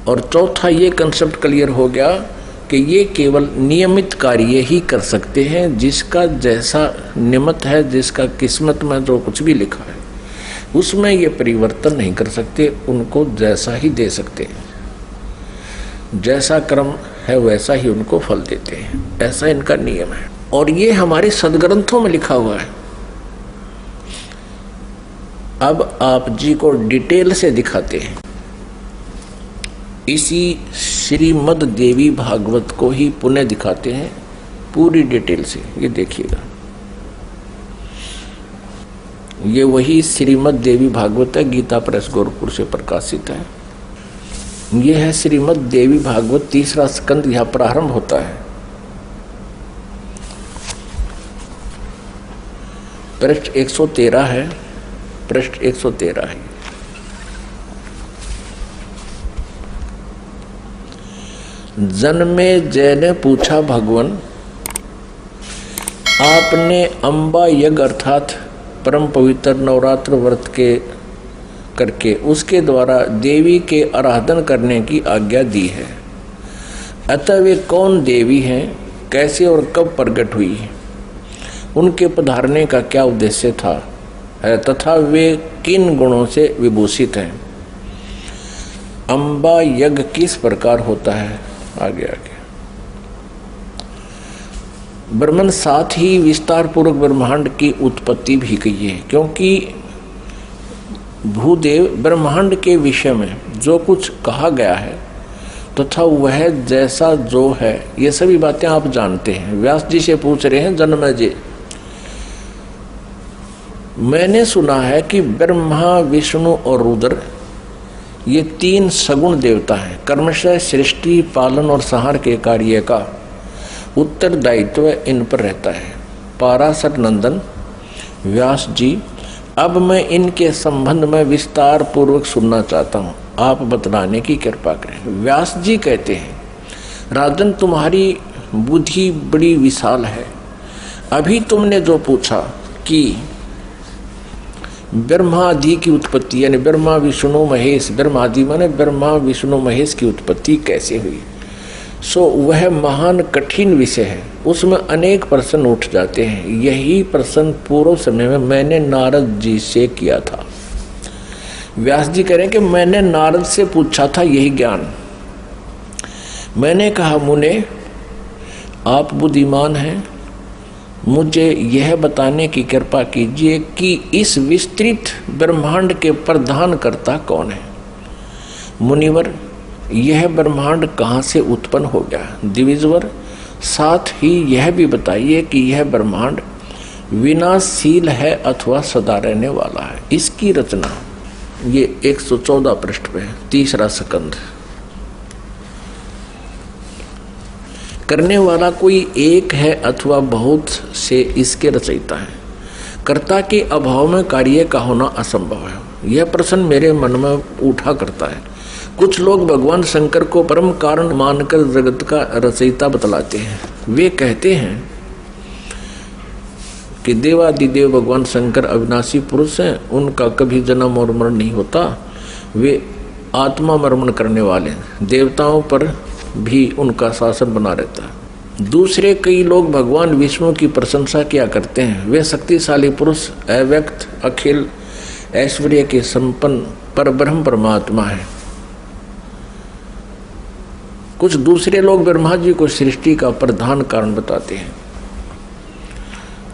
और चौथा ये कंसेप्ट क्लियर हो गया कि ये केवल नियमित कार्य ही कर सकते हैं, जिसका जैसा नियमित है, जिसका किस्मत में जो कुछ भी लिखा है उसमें ये परिवर्तन नहीं कर सकते, उनको जैसा ही दे सकते हैं, जैसा कर्म है वैसा ही उनको फल देते हैं, ऐसा इनका नियम है। और ये हमारे सदग्रंथों में लिखा हुआ है। अब आप जी को डिटेल से दिखाते हैं। इसी श्रीमद् देवी भागवत को ही पुनः दिखाते हैं पूरी डिटेल से। ये देखिएगा, ये वही श्रीमद् देवी भागवत है, गीता प्रेस गोरखपुर से प्रकाशित है। ये है श्रीमद् देवी भागवत, तीसरा स्कंद यहां प्रारंभ होता है। पृष्ठ 113 है, पृष्ठ 113 है। जन्मे जय ने पूछा, भगवान आपने अम्बा यज्ञ अर्थात परम पवित्र नवरात्र व्रत के करके उसके द्वारा देवी के आराधन करने की आज्ञा दी है, अतः वे कौन देवी हैं, कैसे और कब प्रकट हुई, उनके पधारने का क्या उद्देश्य था है, तथा वे किन गुणों से विभूषित हैं। अम्बा यज्ञ किस प्रकार होता है, आगे ब्रह्मन साथ ही विस्तार पूर्वक ब्रह्मांड की उत्पत्ति भी कही है, क्योंकि भूदेव ब्रह्मांड के विषय में जो कुछ कहा गया है तथा वह जैसा जो है, ये सभी बातें आप जानते हैं। व्यास जी से पूछ रहे हैं, जन्मेजय मैंने सुना है कि ब्रह्मा विष्णु और रुद्र ये तीन सगुण देवता हैं। कर्मशः सृष्टि पालन और संहार के कार्य का उत्तरदायित्व इन पर रहता है। पाराशर नंदन व्यास जी, अब मैं इनके संबंध में विस्तार पूर्वक सुनना चाहता हूँ, आप बतलाने की कृपा करें। व्यास जी कहते हैं, राजन तुम्हारी बुद्धि बड़ी विशाल है। अभी तुमने जो पूछा कि ब्रह्मादि की उत्पत्ति यानी ब्रह्मा विष्णु महेश, ब्रह्मादि माने ब्रह्मा विष्णु महेश की उत्पत्ति कैसे हुई, सो वह महान कठिन विषय है, उसमें अनेक प्रश्न उठ जाते हैं। यही प्रश्न पूर्व समय में मैंने नारद जी से किया था। व्यास जी कह रहे हैं कि मैंने नारद से पूछा था यही ज्ञान। मैंने कहा, मुने आप बुद्धिमान हैं, मुझे यह बताने की कृपा कीजिए कि इस विस्तृत ब्रह्मांड के प्रधान कर्ता कौन है। मुनिवर, यह ब्रह्मांड कहाँ से उत्पन्न हो गया। द्विजवर, साथ ही यह भी बताइए कि यह ब्रह्मांड विनाशशील है अथवा सदा रहने वाला है। इसकी रचना ये 114 पृष्ठ पे है, तीसरा स्कंद। करने वाला कोई एक है अथवा बहुत से इसके रचयिता है। कर्ता के अभाव में कार्य का होना असंभव है। यह प्रश्न मेरे मन में उठा करता है। कुछ लोग भगवान शंकर को परम कारण मानकर जगत का रचयिता बतलाते हैं। वे कहते हैं कि देवादिदेव भगवान शंकर अविनाशी पुरुष हैं, उनका कभी जन्म और मरण नहीं होता, वे आत्मा मरण करने वाले हैं, देवताओं पर भी उनका शासन बना रहता है। दूसरे कई लोग भगवान विष्णु की प्रशंसा किया करते हैं। वे शक्तिशाली पुरुष, अव्यक्त, अखिल ऐश्वर्य के संपन्न परब्रह्म परमात्मा है। कुछ दूसरे लोग ब्रह्मा जी को सृष्टि का प्रधान कारण बताते हैं।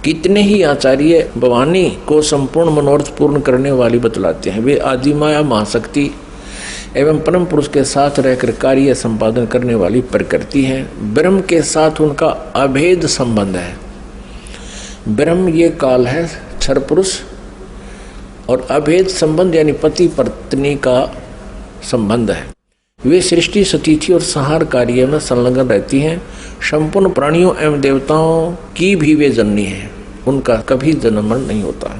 कितने ही आचार्य भवानी को संपूर्ण मनोरथ पूर्ण करने वाली बतलाते हैं। वे आदिमाया महाशक्ति एवं परम पुरुष के साथ रहकर कार्य संपादन करने वाली प्रकृति है। ब्रह्म के साथ उनका अभेद संबंध है। ब्रह्म ये काल है, क्षर पुरुष, और अभेद संबंध यानी पति पत्नी का संबंध है। वे सृष्टि सतिथि और संहार कार्य में संलग्न रहती हैं। संपूर्ण प्राणियों एवं देवताओं की भी वे जननी है, उनका कभी जन्म मरण नहीं होता।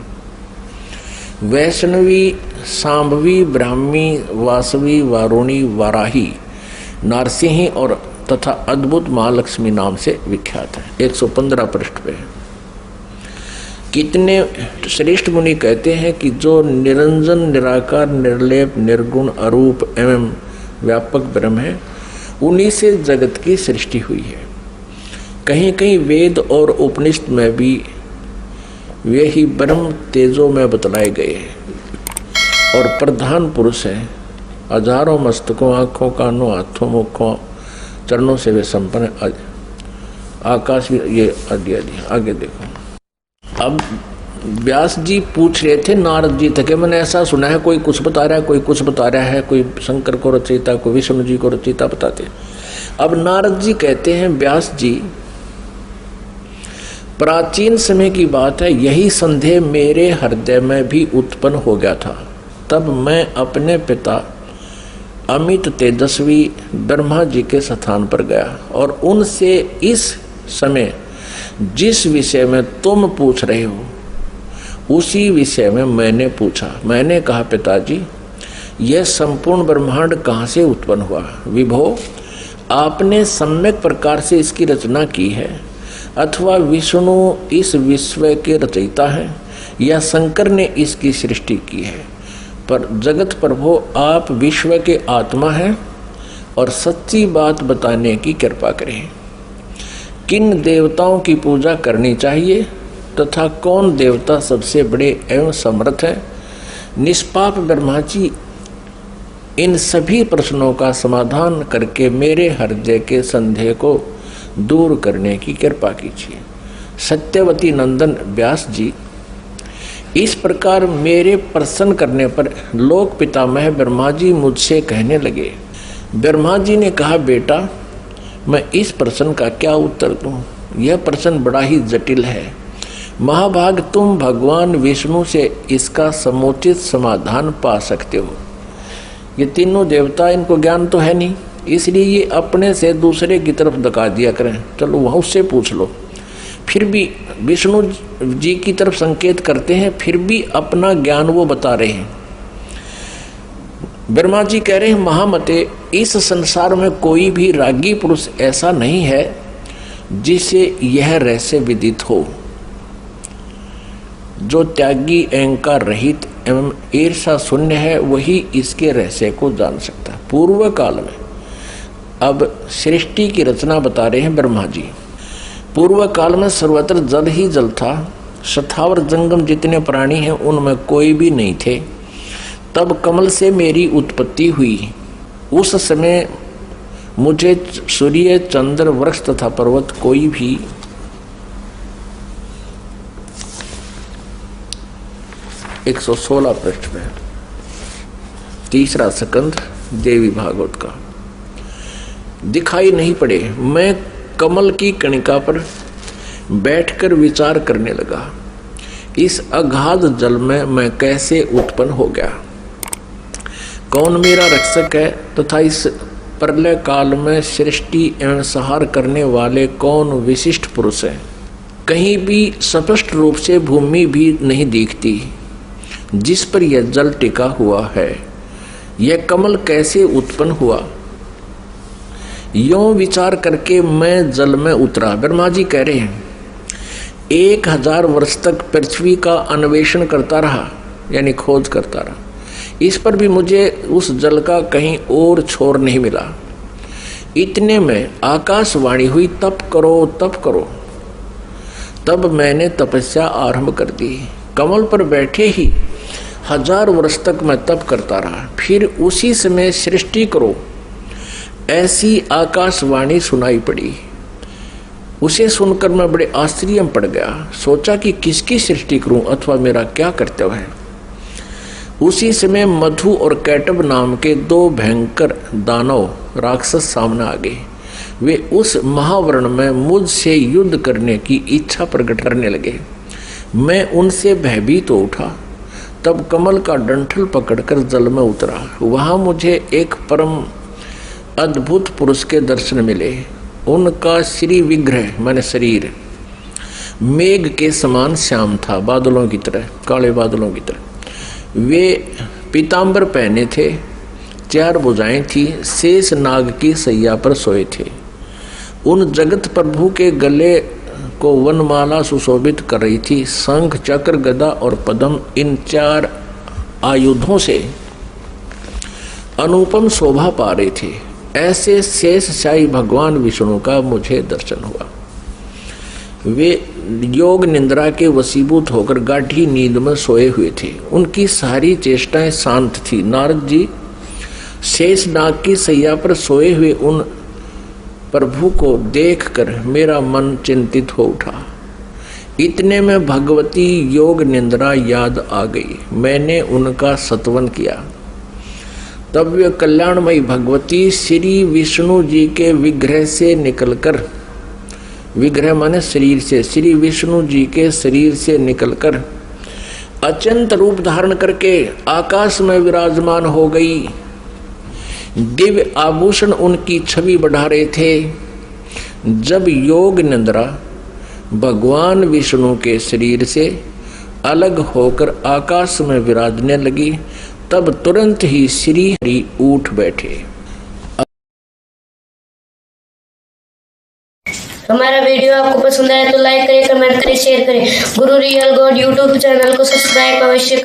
वैष्णवी, सांभवी, ब्राह्मी, वासवी, वारुणी, वाराही नारसिंही और तथा अद्भुत महालक्ष्मी नाम से विख्यात है। 115 पृष्ठ पे है। कितने श्रेष्ठ मुनि कहते हैं कि जो निरंजन निराकार निर्लेप निर्गुण अरूप एवं व्यापक ब्रह्म है, उन्हीं से जगत की सृष्टि हुई है। कहीं कहीं वेद और उपनिषद में भी वे ही ब्रह्म तेजो में बतलाए गए हैं और प्रधान पुरुष है। हजारों मस्तकों, आँखों, कानों, हाथों, मुखों, चरणों से वे संपन्न आकाश भी ये आदि आगे देखो। अब व्यास जी पूछ रहे थे नारद जी तक, मैंने ऐसा सुना है कोई कुछ बता रहा है, कोई कुछ बता रहा है, कोई शंकर को रचयिता, कोई विष्णु जी को रचयिता बताते। अब नारद जी कहते हैं व्यास जी, प्राचीन समय की बात है, यही संदेह मेरे हृदय में भी उत्पन्न हो गया था। तब मैं अपने पिता अमित तेजस्वी ब्रह्मा जी के स्थान पर गया और उनसे इस समय जिस विषय में तुम पूछ रहे हो उसी विषय में मैंने पूछा। मैंने कहा, पिताजी यह संपूर्ण ब्रह्मांड कहाँ से उत्पन्न हुआ? विभो, आपने सम्यक प्रकार से इसकी रचना की है, अथवा विष्णु इस विश्व के रचयिता है, या शंकर ने इसकी सृष्टि की है। पर जगत प्रभु, आप विश्व के आत्मा हैं और सच्ची बात बताने की कृपा करें। किन देवताओं की पूजा करनी चाहिए तथा कौन देवता सबसे बड़े एवं समर्थ है? निष्पाप ब्रह्मा जी, इन सभी प्रश्नों का समाधान करके मेरे हृदय के संदेह को दूर करने की कृपा कीजिए। सत्यवती नंदन व्यास जी, इस प्रकार मेरे प्रसन्न करने पर लोक पितामह ब्रह्मा जी मुझसे कहने लगे। ब्रह्मा जी ने कहा, बेटा मैं इस प्रश्न का क्या उत्तर दूं? यह प्रश्न बड़ा ही जटिल है। महाभाग, तुम भगवान विष्णु से इसका समुचित समाधान पा सकते हो। ये तीनों देवता, इनको ज्ञान तो है नहीं, इसलिए ये अपने से दूसरे की तरफ धका दिया करें। चलो वहाँ उससे पूछ लो। फिर भी विष्णु जी की तरफ संकेत करते हैं, फिर भी अपना ज्ञान वो बता रहे हैं। ब्रह्मा जी कह रहे हैं, महामते, इस संसार में कोई भी रागी पुरुष ऐसा नहीं है जिसे यह रहस्य विदित हो। जो त्यागी, अहंकार रहित एवं ईर्षा शून्य है, वही इसके रहस्य को जान सकता है। पूर्व काल में, अब सृष्टि की रचना बता रहे हैं ब्रह्मा जी। पूर्व काल में सर्वत्र जल ही जल था। स्थावर जंगम जितने प्राणी हैं उनमें कोई भी नहीं थे। तब कमल से मेरी उत्पत्ति हुई। उस समय मुझे सूर्य, चंद्र, वृक्ष तथा पर्वत कोई भी 116 पृष्ठ में 3रा स्कंध देवी भागवत का दिखाई नहीं पड़े। मैं कमल की कणिका पर बैठकर विचार करने लगा, इस अगाध जल में मैं कैसे उत्पन्न हो गया, कौन मेरा रक्षक है, तथा इस प्रलय काल में सृष्टि एवं संहार करने वाले कौन विशिष्ट पुरुष हैं। कहीं भी स्पष्ट रूप से भूमि भी नहीं दिखती जिस पर यह जल टिका हुआ है। यह कमल कैसे उत्पन्न हुआ, यों विचार करके मैं जल में उतरा। ब्रह्मा जी कह रहे हैं, 1000 वर्ष तक पृथ्वी का अन्वेषण करता रहा, यानी खोज करता रहा। इस पर भी मुझे उस जल का कहीं और छोर नहीं मिला। इतने में आकाशवाणी हुई, तप करो तप करो। तब मैंने तपस्या आरंभ कर दी। कमल पर बैठे ही 1000 वर्ष तक मैं तप करता रहा। फिर उसी समय सृष्टि करो, ऐसी आकाशवाणी सुनाई पड़ी। उसे सुनकर मैं बड़े आश्चर्य में पड़ गया। सोचा कि किसकी सृष्टि करूं अथवा मेरा क्या कर्तव्य है। उसी समय मधु और कैटब नाम के 2 भयंकर दानव राक्षस सामने आ गए। वे उस महावर्ण में मुझसे युद्ध करने की इच्छा प्रकट करने लगे। मैं उनसे भयभीत हो उठा। तब कमल का डंठल पकड़कर जल में उतरा। वहां मुझे एक परम अद्भुत पुरुष के दर्शन मिले। उनका श्री विग्रह माने शरीर मेघ के समान श्याम था, बादलों की तरह, काले बादलों की तरह। वे पीतांबर पहने थे, 4 भुजाएं थी, शेष नाग की सैया पर सोए थे। उन जगत प्रभु के गले को वनमाला सुशोभित कर रही थी। शंख, चक्र, गदा और पद्म, इन 4 आयुधों से अनुपम शोभा पा रहे थे। ऐसे शेषशाही भगवान विष्णु का मुझे दर्शन हुआ। वे योग निंद्रा के वशीभूत होकर गाढ़ी नींद में सोए हुए थे। उनकी सारी चेष्टाएं शांत थी। नारद जी शेष नाग की सैया पर सोए हुए उन प्रभु को देखकर मेरा मन चिंतित हो उठा। इतने में भगवती योग निंद्रा याद आ गई। मैंने उनका स्तवन किया। तब वे कल्याणमयी भगवती श्री विष्णु जी के विग्रह से निकलकर, विग्रह माने शरीर से, श्री विष्णु जी के शरीर से निकलकर अत्यंत रूप धारण करके आकाश में विराजमान हो गई। दिव्य आभूषण उनकी छवि बढ़ा रहे थे। जब योग निंद्रा भगवान विष्णु के शरीर से अलग होकर आकाश में विराजने लगी, तब तुरंत ही श्री हरि उठ बैठे। हमारा वीडियो आपको पसंद आया तो लाइक करें, कमेंट करें, शेयर करें। गुरु रियल गॉड यूट्यूब चैनल को सब्सक्राइब अवश्य